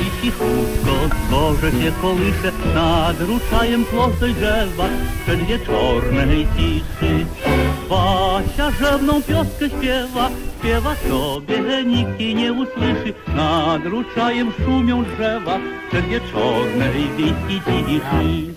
I cichutko zboże się kołysze nad ruczajem płot dojrzewa w przedwieczornej ciszy. Basia rzewną pioskę śpiewa, śpiewa sobie, nikt jej nie usłyszy. Nad ruczajem szumią drzewa w przedwieczornej wiejskiej ciszy.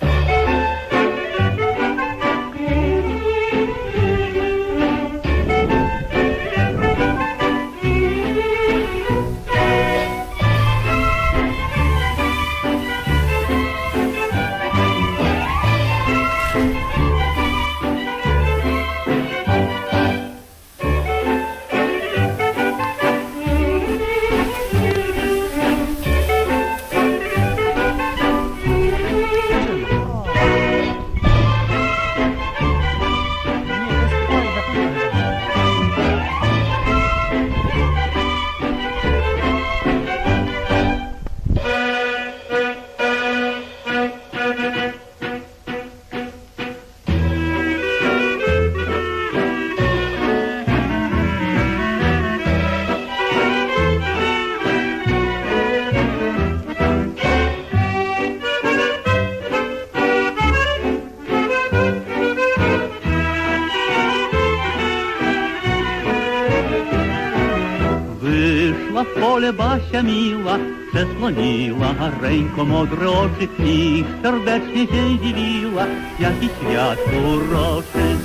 Wyszła w pole Basia miła, przesłoniła ręką modre oczy i serdecznie się dziwiła, jaki świat uroczy.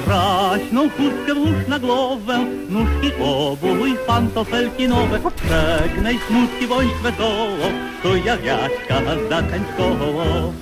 Kraśną chustkę włóż na głowę, nóżki obój, pantofelki nowe. Żegnaj smutki, bądź wesoło, to ja Wiaśka zatańcz koło.